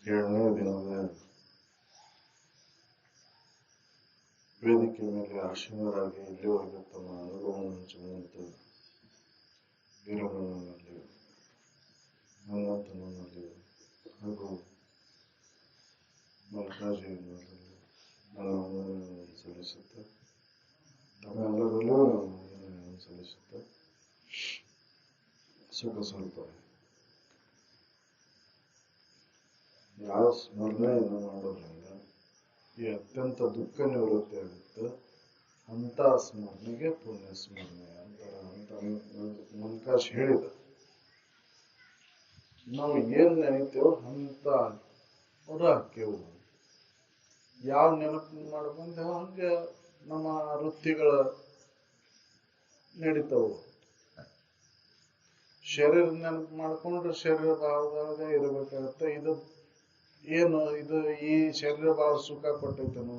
7ನೇ ದಿನದ ವೇದಿಕೆ ಮೇಲೆ ಆಶೀನರಾಗಿ ಇಲ್ಲಿವರೆಗೆ ತಮ್ಮ ಅನುಭವವನ್ನು ಹಂಚಿದಂತ ವೀರಣ್ಣನಲ್ಲಿ ಹನುಮಂತನಲ್ಲಿ ಹಾಗೂ ಮಲ್ಲಿಕಾರ್ಜುನಲ್ಲಿ ನನ್ನ ವಂದನೆಯನ್ನು ಸಲ್ಲಿಸುತ್ತೆ ತಮ್ಮೆಲ್ಲರಲ್ಲೂ ವಂದನೆಯನ್ನು ಸಲ್ಲಿಸುತ್ತೆ ಸುಖ ಸ್ವಲ್ಪ ಯಾವ ಸ್ಮರಣೆಯನ್ನು ಮಾಡೋದ್ರಿಂದ ಈ ಅತ್ಯಂತ ದುಃಖ ನಿವೃತ್ತಿ ಆಗುತ್ತೆ ಅಂತ ಸ್ಮರಣೆಗೆ ಪುಣ್ಯ ಸ್ಮರಣೆ ಅಂತ ಮಲ್ಕಾಶ್ ಹೇಳಿದ. ನಾವು ಏನ್ ನೆನೀತೇವೋ ಅಂತ ಹೊರಹಾಕೇವು. ಯಾವ ನೆನಪು ಮಾಡ್ಕೊಂತೇವೋ ಹಂಗೆ ನಮ್ಮ ವೃತ್ತಿಗಳ ನಡೀತಾವು. ಶರೀರ ನೆನಪು ಮಾಡ್ಕೊಂಡ್ರೆ ಶರೀರ ಭಾವದಾಗ ಇರಬೇಕಾಗತ್ತೆ. ಇದು ಈ ಶರೀರ ಭಾವ ಸುಖ ಕೊಟ್ಟೈತೇನು,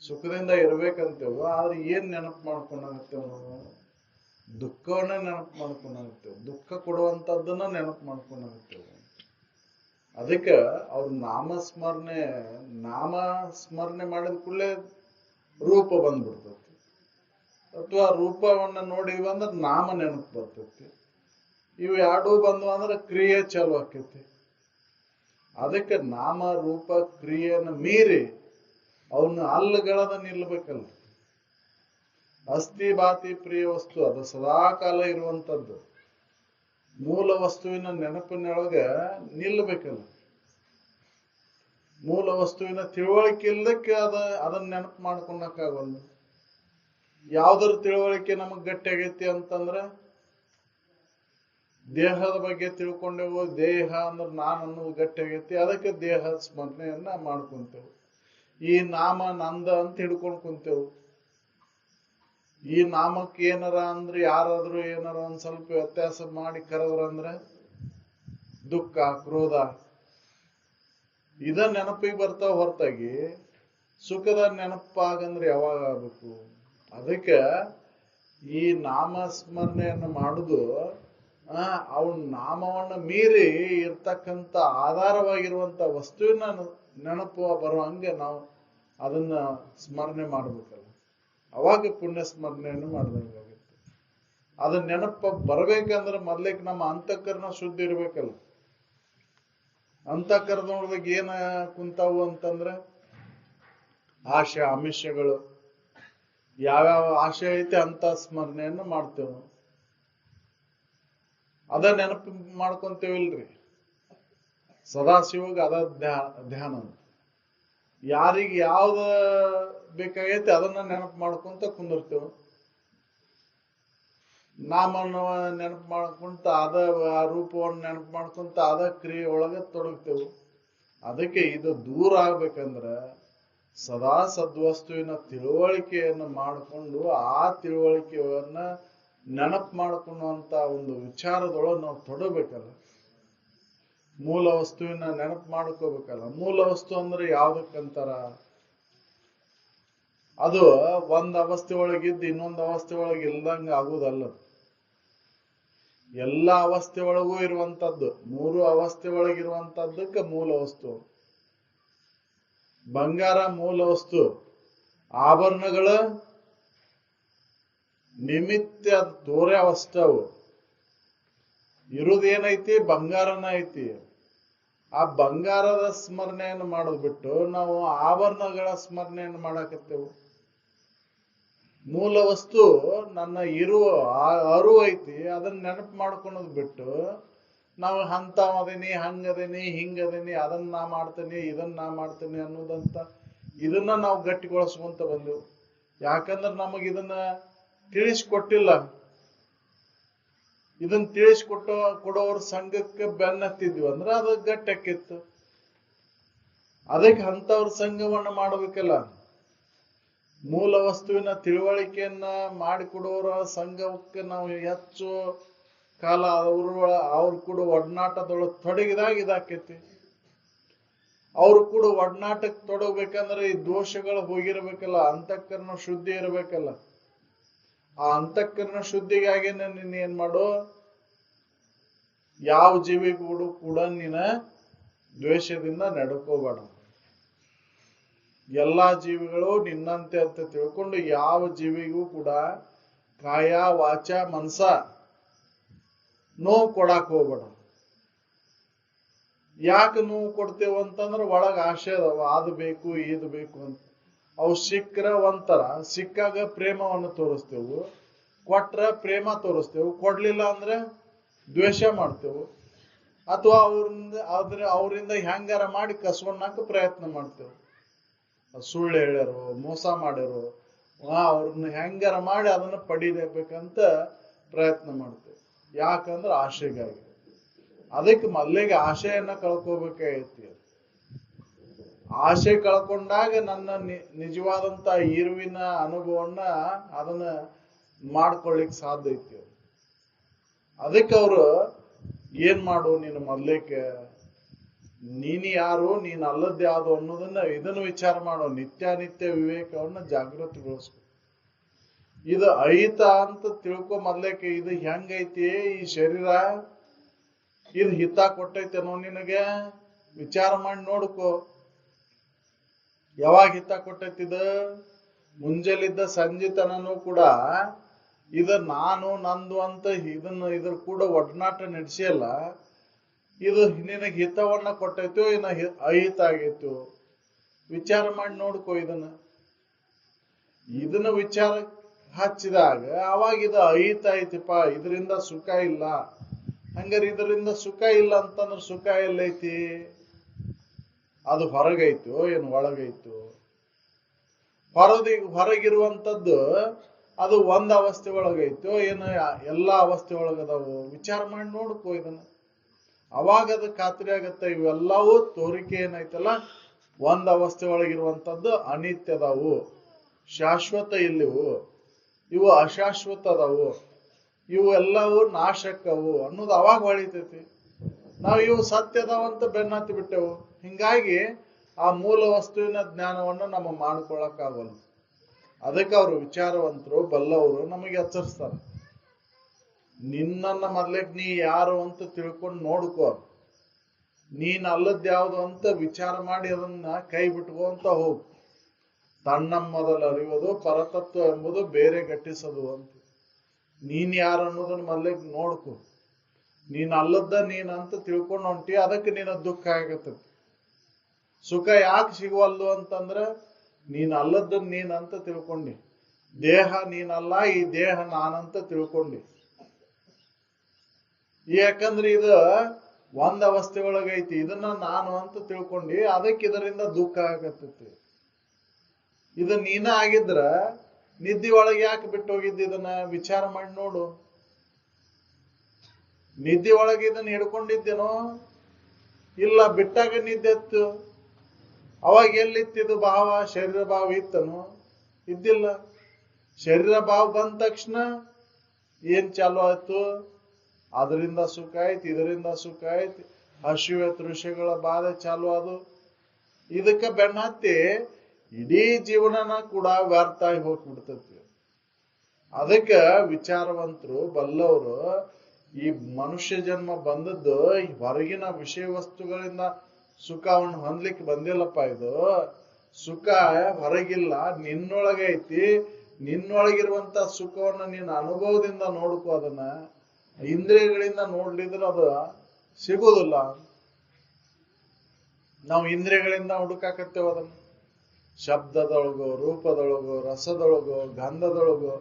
ಸುಖದಿಂದ ಇರ್ಬೇಕಂತೇವು. ಆದ್ರೆ ಏನ್ ನೆನಪು ಮಾಡ್ಕೊಂಡಾಗತ್ತೇವ ನಾವು? ದುಃಖವನ್ನ ನೆನಪು ಮಾಡ್ಕೊಂಡಾಗತ್ತೇವೆ, ದುಃಖ ಕೊಡುವಂತದ್ದನ್ನ ನೆನಪು ಮಾಡ್ಕೊಂಡಾಗತ್ತೇವೆ. ಅದಕ್ಕೆ ಅವ್ರ ನಾಮ ಸ್ಮರಣೆ ಮಾಡಿದ ಕೂಡಲೇ ರೂಪ ಬಂದ್ಬಿಡ್ತೈತಿ, ಅಥವಾ ರೂಪವನ್ನ ನೋಡಿದ್ವಿ ಅಂದ್ರೆ ನಾಮ ನೆನಪು ಬರ್ತೈತಿ. ಇವು ಎರಡೂ ಬಂದ್ವು ಅಂದ್ರೆ ಕ್ರಿಯೆ ಚಾಲು ಆಕೈತಿ. ಅದಕ್ಕೆ ನಾಮ ರೂಪ ಕ್ರಿಯೆಯನ್ನು ಮೀರಿ ಅವನ್ನ ಅಲ್ಲಗಳದ ನಿಲ್ಬೇಕಲ್ಲ. ಅಸ್ಥಿ ಬಾತಿ ಪ್ರಿಯ ವಸ್ತು ಅದು ಸದಾ ಕಾಲ ಇರುವಂತದ್ದು. ಮೂಲ ವಸ್ತುವಿನ ನೆನಪಿನೊಳಗೆ ನಿಲ್ಬೇಕಲ್ಲ. ಮೂಲ ವಸ್ತುವಿನ ತಿಳುವಳಿಕೆ ಇಲ್ಲದಕ್ಕೆ ಅದನ್ನ ನೆನಪು ಮಾಡ್ಕೊಳಕ್ಕಾಗಲ್ಲ. ಯಾವ್ದ್ರ ತಿಳುವಳಿಕೆ ನಮಗ್ ಗಟ್ಟಿ ಆಗೈತಿ ಅಂತಂದ್ರೆ ದೇಹದ ಬಗ್ಗೆ ತಿಳ್ಕೊಂಡೆವು. ದೇಹ ಅಂದ್ರೆ ನಾನು ಅನ್ನೋದು ಗಟ್ಟಿ ಆಗೈತಿ, ಅದಕ್ಕೆ ದೇಹ ಸ್ಮರಣೆಯನ್ನ ಮಾಡ್ಕೊಂತೇವು. ಈ ನಾಮ ನಂದ ಅಂತ ಹಿಡ್ಕೊಂಡ್ ಕುಂತೇವು. ಈ ನಾಮಕ್ಕೆ ಏನಾರ ಅಂದ್ರೆ ಯಾರಾದ್ರೂ ಏನಾರ ಒಂದ್ ಸ್ವಲ್ಪ ವ್ಯತ್ಯಾಸ ಮಾಡಿ ಕರೆದ್ರಂದ್ರೆ ದುಃಖ ಕ್ರೋಧ ಇದ ನೆನಪಿಗೆ ಬರ್ತಾವ ಹೊರತಾಗಿ ಸುಖದ ನೆನಪಾಗಂದ್ರೆ ಯಾವಾಗ ಆಗ್ಬೇಕು? ಅದಕ್ಕೆ ಈ ನಾಮ ಸ್ಮರಣೆಯನ್ನು ಮಾಡುದು ಅವನ ನಾಮವನ್ನ ಮೀರಿ ಇರ್ತಕ್ಕಂಥ ಆಧಾರವಾಗಿರುವಂತ ವಸ್ತುವಿನ ನೆನಪು ಬರುವಂಗೆ ನಾವು ಅದನ್ನ ಸ್ಮರಣೆ ಮಾಡ್ಬೇಕಲ್ಲ. ಅವಾಗ ಪುಣ್ಯ ಸ್ಮರಣೆಯನ್ನು ಮಾಡ್ದಂಗಾಗುತ್ತೆ. ಅದನ್ನ ನೆನಪ ಬರ್ಬೇಕಂದ್ರೆ ಮೊದ್ಲಿಕ್ಕೆ ನಮ್ಮ ಅಂತಃಕರಣ ಶುದ್ಧಿ ಇರ್ಬೇಕಲ್ಲ. ಅಂತಃಕರಣದೊಳಗೆ ಏನ ಕುಂತಾವು ಅಂತಂದ್ರೆ ಆಶೆ ಆಮಿಷಗಳು. ಯಾವ್ಯಾವ ಆಶೆ ಐತೆ ಅಂತ ಸ್ಮರಣೆಯನ್ನು ಮಾಡ್ತೇವೆ. ಅದ ನೆನಪು ಮಾಡ್ಕೊಂತೇವಿಲ್ರಿ. ಸದಾಶಿವಾಗ ಅದ ಧ್ಯಾನ. ಯಾರಿಗೆ ಯಾವ್ದ ಬೇಕಾಗೈತೆ ಅದನ್ನ ನೆನಪು ಮಾಡ್ಕೊಂತ ಕುಂದಿರ್ತೇವೆ. ನಾಮನ್ನ ನೆನಪು ಮಾಡ್ಕೊಂತ ಆ ರೂಪವನ್ನು ನೆನಪು ಮಾಡ್ಕೊಂತ ಅದ ಕ್ರಿಯೆ ಒಳಗೆ ತೊಡಗ್ತೇವೆ. ಅದಕ್ಕೆ ಇದು ದೂರ ಆಗ್ಬೇಕಂದ್ರ ಸದಾ ಸದ್ವಸ್ತುವಿನ ತಿಳುವಳಿಕೆಯನ್ನು ಮಾಡಿಕೊಂಡು ಆ ತಿಳುವಳಿಕೆಯನ್ನ ನೆನಪು ಮಾಡ್ಕೊಳ್ಳುವಂತ ಒಂದು ವಿಚಾರದೊಳಗೆ ನಾವು ತೊಡಬೇಕಲ್ಲ. ಮೂಲ ವಸ್ತುವಿನ ನೆನಪು ಮಾಡ್ಕೋಬೇಕಲ್ಲ. ಮೂಲ ವಸ್ತು ಅಂದ್ರೆ ಯಾವ್ದಕ್ಕಂತಾರ? ಅದು ಒಂದ್ ಅವಸ್ಥೆ ಒಳಗಿದ್ದು ಇನ್ನೊಂದು ಅವಸ್ಥೆ ಒಳಗೆ ಇಲ್ದಂಗ ಆಗುದಲ್ಲ. ಎಲ್ಲ ಅವಸ್ಥೆ ಒಳಗೂ ಇರುವಂತದ್ದು, 3 ಅವಸ್ಥೆ ಒಳಗಿರುವಂತದ್ದಕ್ಕೆ ಮೂಲ ವಸ್ತು. ಬಂಗಾರ ಮೂಲ ವಸ್ತು, ಆಭರಣಗಳ ನಿಮಿತ್ತ ಅದು ತೋರೆ ಅವಸ್ಥವು. ಇರುದೇನೈತಿ? ಬಂಗಾರನ ಐತಿ. ಆ ಬಂಗಾರದ ಸ್ಮರಣೆಯನ್ನು ಮಾಡೋದು ಬಿಟ್ಟು ನಾವು ಆಭರಣಗಳ ಸ್ಮರಣೆಯನ್ನು ಮಾಡಾಕತ್ತೇವು. ಮೂಲ ವಸ್ತು ನನ್ನ ಅರು ಐತಿ, ಅದನ್ನ ನೆನಪು ಮಾಡ್ಕೊಳೋದು ಬಿಟ್ಟು ನಾವು ಅಂತವದೀನಿ, ಹಂಗದೀನಿ, ಹಿಂಗದೀನಿ, ಅದನ್ನ ನಾ ಮಾಡ್ತೇನೆ, ಇದನ್ನ ನಾ ಮಾಡ್ತೇನೆ ಅನ್ನೋದಂತ ಇದನ್ನ ನಾವು ಗಟ್ಟಿಗೊಳಿಸ್ಕೊಂತ ಬಂದೆವು. ಯಾಕಂದ್ರೆ ನಮಗ್ ಇದನ್ನ ತಿಳಿಸ್ಕೊಟ್ಟಿಲ್ಲ. ಇದನ್ನ ಕೊಡೋರ ಸಂಘಕ್ಕೆ ಬೆನ್ನತ್ತಿದ್ವಿ ಅಂದ್ರೆ ಅದು ಗಟ್ಟಿ ಆಕಿತ್ತು. ಅದಕ್ಕೆ ಅಂತವ್ರ ಸಂಘವನ್ನ ಮಾಡಬೇಕಲ್ಲ. ಮೂಲ ವಸ್ತುವಿನ ತಿಳುವಳಿಕೆಯನ್ನ ಮಾಡಿಕೊಡೋರ ಸಂಘಕ್ಕೆ ನಾವು ಹೆಚ್ಚು ಕಾಲ ಅವ್ರು ಕೂಡ ಒಡನಾಟದೊಳಗೆ ತೊಡಗಿದಾಗ ಇದಾಕೈತಿ. ಅವ್ರು ಕೂಡ ಒಡನಾಟಕ್ಕೆ ತೊಡಗಬೇಕಂದ್ರೆ ಈ ದೋಷಗಳು ಹೋಗಿರ್ಬೇಕಲ್ಲ, ಅಂತಃಕರಣ ಶುದ್ಧಿ ಇರ್ಬೇಕಲ್ಲ. ಆ ಅಂತಃಕರಣ ಶುದ್ಧಿಗಾಗಿ ನೀನ್ ಏನ್ ಮಾಡು, ಯಾವ ಜೀವಿಗಳು ಕೂಡ ನೀನ ದ್ವೇಷದಿಂದ ನಡ್ಕೋಬೇಡ. ಎಲ್ಲಾ ಜೀವಿಗಳು ನಿನ್ನಂತೆ ಅಂತ ತಿಳ್ಕೊಂಡು ಯಾವ ಜೀವಿಗೂ ಕೂಡ ಕಾಯ ವಾಚ ಮನಸ ನೋವು ಕೊಡಾಕ್ ಹೋಗ್ಬೇಡ. ಯಾಕೆ ನೋವು ಕೊಡ್ತೇವ ಅಂತಂದ್ರೆ ಒಳಗ ಆಸೆ ಅದಾವ, ಅದು ಬೇಕು ಇದು ಬೇಕು ಅಂತ. ಅವು ಸಿಕ್ಕ್ರ ಒಂಥರ, ಸಿಕ್ಕಾಗ ಪ್ರೇಮವನ್ನು ತೋರಿಸ್ತೇವು, ಕೊಟ್ರ ಪ್ರೇಮ ತೋರಿಸ್ತೇವು, ಕೊಡ್ಲಿಲ್ಲ ಅಂದ್ರೆ ದ್ವೇಷ ಮಾಡ್ತೇವು, ಅಥವಾ ಅವರಿಂದ ಹೆಂಗಾರ ಮಾಡಿ ಕಸ್ಕೊಂಡಾಕ ಪ್ರಯತ್ನ ಮಾಡ್ತೇವೆ. ಸುಳ್ಳು ಹೇಳ್ಯಾರು, ಮೋಸ ಮಾಡ್ಯಾರು, ಅವ್ರನ್ನ ಹೆಂಗಾರ ಮಾಡಿ ಅದನ್ನ ಪಡಿಲೇಬೇಕಂತ ಪ್ರಯತ್ನ ಮಾಡ್ತೇವೆ. ಯಾಕಂದ್ರೆ ಆಸೆಗಾಗಿ. ಅದಕ್ಕೆ ಮೊದಲಿಗೆ ಆಶೆಯನ್ನ ಕಳ್ಕೋಬೇಕಾಗೈತಿ. ಆಸೆ ಕಳ್ಕೊಂಡಾಗ ನನ್ನ ನಿಜವಾದಂತ ಇರುವಿನ ಅನುಭವನ್ನ ಅದನ್ನ ಮಾಡ್ಕೊಳ್ಳಿಕ್ ಸಾಧ್ಯ ಐತಿ. ಅದಕ್ಕೆ ಅವರು ಏನ್ ಮಾಡು, ನೀನು ಮೊದ್ಲೇಕೆ ನೀನು ಯಾರು, ನೀನ್ ಅಲ್ಲದ್ದು ಯಾವುದು ಅನ್ನೋದನ್ನ ಇದನ್ನು ವಿಚಾರ ಮಾಡೋ. ನಿತ್ಯಾನಿತ್ಯ ವಿವೇಕವನ್ನ ಜಾಗೃತಿಗೊಳಿಸ್ಕೊ. ಇದು ಐತ ಅಂತ ತಿಳ್ಕೊ ಮೊದ್ಲೇಕೆ. ಇದು ಹೆಂಗೈತಿ ಈ ಶರೀರ, ಇದು ಹಿತ ಕೊಟ್ಟೈತೇನೋ ನಿನಗೆ ವಿಚಾರ ಮಾಡಿ ನೋಡ್ಕೋ. ಯಾವಾಗ ಹಿತ ಕೊಟ್ಟೈತಿದ? ಮುಂಜಾಲಿದ್ದ ಸಂಜೆ ತನೂ ಕೂಡ ಇದು ನಾನು ನಂದು ಅಂತ ಇದ್ರ ಕೂಡ ಒಡನಾಟ ನಡೆಸಿಯಲ್ಲ. ಇದು ನಿನಗೆ ಹಿತವನ್ನ ಕೊಟ್ಟೈತೋ ಇನ್ನ ಅಹಿತ ಆಗೈತೋ ವಿಚಾರ ಮಾಡಿ ನೋಡ್ಕೋ. ಇದನ್ನ ವಿಚಾರ ಹಚ್ಚಿದಾಗ ಅವಾಗ ಇದು ಅಹಿತ ಐತಿಪ್ಪ, ಇದರಿಂದ ಸುಖ ಇಲ್ಲ. ಹಂಗಾರೆ ಇದರಿಂದ ಸುಖ ಇಲ್ಲ ಅಂತಂದ್ರೆ ಸುಖ ಎಲ್ಲೈತಿ? ಅದು ಹೊರಗೈತೋ ಏನು ಒಳಗೈತೋ? ಹೊರಗಿರುವಂತದ್ದು ಅದು ಒಂದ್ ಅವಸ್ಥೆ ಒಳಗೈತೋ ಏನು ಎಲ್ಲಾ ಅವಸ್ಥೆ ಒಳಗದಾವು? ವಿಚಾರ ಮಾಡಿ ನೋಡ್ಕೋ ಇದನ್ನ. ಅವಾಗ ಅದು ಖಾತ್ರಿ ಆಗತ್ತ. ಇವೆಲ್ಲವೂ ತೋರಿಕೆ ಏನೈತಲ್ಲ, ಒಂದ್ ಅವಸ್ಥೆ ಒಳಗಿರುವಂತದ್ದು ಅನಿತ್ಯದವು, ಶಾಶ್ವತ ಇಲ್ಲಿವು, ಇವು ಅಶಾಶ್ವತ ಅದಾವು, ಇವು ಎಲ್ಲವೂ ನಾಶಕ್ಕವು ಅನ್ನೋದು ಅವಾಗ ಹೊಳಿತೈತಿ. ನಾವು ಇವು ಸತ್ಯದವಂತ ಬೆನ್ನತ್ತಿ ಬಿಟ್ಟೆವು. ಹಿಂಗಾಗಿ ಆ ಮೂಲ ವಸ್ತುವಿನ ಜ್ಞಾನವನ್ನು ನಮ್ಮ ಮಾಡ್ಕೊಳಕ್ಕಾಗಲ್ಲ. ಅದಕ್ಕೆ ಅವರು ವಿಚಾರವಂತರು, ಬಲ್ಲವರು ನಮಗೆ ಎಚ್ಚರಿಸ್ತಾರೆ. ನಿನ್ನನ್ನ ಮೊದ್ಲಕ್ಕೆ ನೀ ಯಾರು ಅಂತ ತಿಳ್ಕೊಂಡು ನೋಡ್ಕೋ. ನೀನ್ ಅಲ್ಲದ್ ಯಾವುದು ಅಂತ ವಿಚಾರ ಮಾಡಿ ಅದನ್ನ ಕೈ ಬಿಟ್ಕೋ ಅಂತ ಹೋಗು. ತನ್ನ ಮೊದಲು ಅರಿಯೋದು ಪರತತ್ವ ಎಂಬುದು ಬೇರೆ ಗಟ್ಟಿಸೋದು ಅಂತ. ನೀನ್ ಯಾರು ಅನ್ನೋದನ್ನ ಮೊದ್ಲಕ್ಕೆ ನೋಡ್ಕೊ. ನೀನ್ ಅಲ್ಲದ್ದ ನೀನಂತ ತಿಳ್ಕೊಂಡು ಹೊಂಟಿ, ಅದಕ್ಕೆ ನಿನ್ನ ದುಃಖ ಆಗತ್ತೆ. ಸುಖ ಯಾಕೆ ಸಿಗುವಲ್ದು ಅಂತಂದ್ರ ನೀನ್ ಅಲ್ಲದ್ದ ನೀನಂತ ತಿಳ್ಕೊಂಡಿ. ದೇಹ ನೀನಲ್ಲ, ಈ ದೇಹ ನಾನಂತ ತಿಳ್ಕೊಂಡಿ. ಯಾಕಂದ್ರೆ ಇದು ಒಂದ್ ಅವಸ್ಥೆ ಒಳಗೈತಿ, ಇದನ್ನ ನಾನು ಅಂತ ತಿಳ್ಕೊಂಡಿ, ಅದಕ್ಕೆ ಇದರಿಂದ ದುಃಖ ಆಗತ್ತೈತಿ. ಇದು ನೀನ ಆಗಿದ್ರ ನಿದ್ದೆ ಒಳಗೆ ಯಾಕೆ ಬಿಟ್ಟು ಹೋಗಿದ್ದ? ಇದನ್ನ ವಿಚಾರ ಮಾಡಿ ನೋಡು. ನಿದ್ದೆ ಒಳಗೆ ಇದನ್ನ ಹಿಡ್ಕೊಂಡಿದ್ದೇನೋ? ಇಲ್ಲ, ಬಿಟ್ಟಾಗ ನಿದ್ದೆ ಎತ್ತು. ಅವಾಗ ಎಲ್ಲಿತ್ತಿದು ಭಾವ? ಶರೀರ ಭಾವ ಇತ್ತನು? ಇದ್ದಿಲ್ಲ. ಶರೀರ ಭಾವ ಬಂದ ತಕ್ಷಣ ಏನ್ ಚಾಲು ಆಯ್ತು? ಅದರಿಂದ ಸುಖ ಆಯ್ತು, ಇದರಿಂದ ಸುಖ ಆಯ್ತು, ಹಸಿವೆ ತೃಷೆಗಳ ಬಾಧೆ ಚಾಲು ಅದು. ಇದಕ್ಕೆ ಬೆನ್ನತ್ತಿ ಇಡೀ ಜೀವನನ ಕೂಡ ವ್ಯರ್ಥ ಆಗಿ ಹೋಗ್ಬಿಡ್ತೈತಿ. ಅದಕ್ಕೆ ವಿಚಾರವಂತರು, ಬಲ್ಲವರು, ಈ ಮನುಷ್ಯ ಜನ್ಮ ಬಂದದ್ದು ಈ ಹೊರಗಿನ ವಿಷಯ ವಸ್ತುಗಳಿಂದ ಸುಖವನ್ನು ಹೊಂದ್ಲಿಕ್ಕೆ ಬಂದಿಲ್ಲಪ್ಪ. ಇದು ಸುಖ ಹೊರಗಿಲ್ಲ, ನಿನ್ನೊಳಗೈತಿ. ನಿನ್ನೊಳಗಿರುವಂತ ಸುಖವನ್ನ ನೀನು ಅನುಭವದಿಂದ ನೋಡ್ಕೋ. ಅದನ್ನ ಇಂದ್ರಿಯಗಳಿಂದ ನೋಡ್ಲಿದ್ರೆ ಅದು ಸಿಗುವುದಿಲ್ಲ. ನಾವು ಇಂದ್ರಿಯಗಳಿಂದ ಹುಡುಕಾಕತ್ತೇವ ಅದನ್ನ. ಶಬ್ದದೊಳಗೋ, ರೂಪದೊಳಗೋ, ರಸದೊಳಗೋ, ಗಂಧದೊಳಗೋ,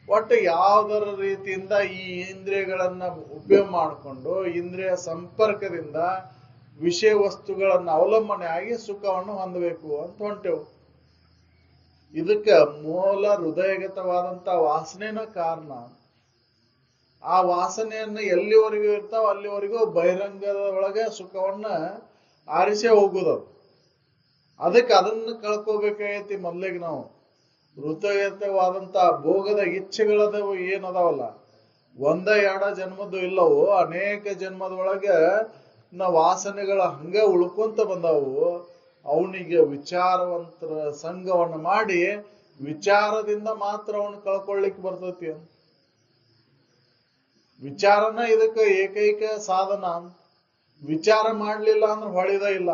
ಒಟ್ಟು ಯಾವ್ದರ ರೀತಿಯಿಂದ ಈ ಇಂದ್ರಿಯಗಳನ್ನ ಉಪಯೋಗ ಮಾಡಿಕೊಂಡು ಇಂದ್ರಿಯ ಸಂಪರ್ಕದಿಂದ ವಿಷಯ ವಸ್ತುಗಳನ್ನ ಅವಲಂಬನೆ ಆಗಿ ಸುಖವನ್ನು ಹೊಂದಬೇಕು ಅಂತ ಹೊಂಟೆವು. ಇದಕ್ಕೆ ಮೂಲ ಹೃದಯಗತವಾದಂತ ವಾಸನೆನ ಕಾರಣ. ಆ ವಾಸನೆಯನ್ನ ಎಲ್ಲಿವರೆಗೂ ಇರ್ತಾವ ಅಲ್ಲಿವರೆಗೂ ಬಹಿರಂಗದ ಒಳಗೆ ಸುಖವನ್ನ ಆರಿಸೇ ಹೋಗುದು. ಅದಕ್ಕೆ ಅದನ್ನ ಕಳ್ಕೋಬೇಕಾಗೈತಿ ಮೊದ್ಲಿಗೆ ನಾವು. ಹೃದಯಗತವಾದಂತ ಭೋಗದ ಇಚ್ಛೆಗಳದವು ಏನದಾವಲ್ಲ, ಒಂದ ಎರಡ ಜನ್ಮದ್ದು ಇಲ್ಲವು, ಅನೇಕ ಜನ್ಮದೊಳಗೆ ವಾಸನೆಗಳ ಹಂಗ ಉಳ್ಕೊಂತ ಬಂದವು. ಅವನಿಗೆ ವಿಚಾರವಂತರ ಸಂಘವನ್ನು ಮಾಡಿ ವಿಚಾರದಿಂದ ಮಾತ್ರ ಅವನು ಕಳ್ಕೊಳ್ಳಿಕ್ಕೆ ಬರ್ತೈತಿ ಅಂತ. ವಿಚಾರನ ಇದಕ್ಕೆ ಏಕೈಕ ಸಾಧನ. ವಿಚಾರ ಮಾಡ್ಲಿಲ್ಲ ಅಂದ್ರೆ ಹೊಳಿದ ಇಲ್ಲ.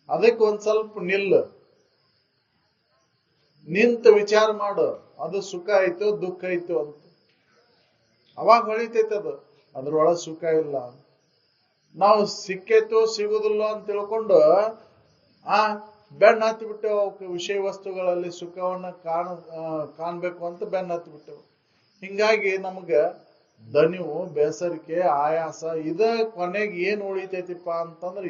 ಅದಕ್ಕೆ ಒಂದ್ ಸ್ವಲ್ಪ ನಿಂತು ವಿಚಾರ ಮಾಡು, ಅದು ಸುಖ ಆಯ್ತು ದುಃಖ ಆಯ್ತು ಅಂತ. ಅವಾಗ ಹೊಳಿತೈತೆ ಅದು, ಅದ್ರೊಳಗೆ ಸುಖ ಇಲ್ಲ. ನಾವು ಸಿಕ್ಕೈತು ಸಿಗುದಿಲ್ಲ ಅಂತ ತಿಳ್ಕೊಂಡು ಬೆನ್ನ ಹತ್ತಿ ಬಿಟ್ಟೆವು. ವಿಷಯ ವಸ್ತುಗಳಲ್ಲಿ ಸುಖವನ್ನ ಕಾಣ್ಬೇಕು ಅಂತ ಬೆನ್ನ ಹತ್ತಿ ಬಿಟ್ಟೆವು. ಹಿಂಗಾಗಿ ನಮ್ಗ ದಣಿವು, ಬೇಸರಿಕೆ, ಆಯಾಸ, ಇದ ಕೊನೆಗೆ ಏನ್ ಉಳಿತೈತಿಪ್ಪ ಅಂತಂದ್ರ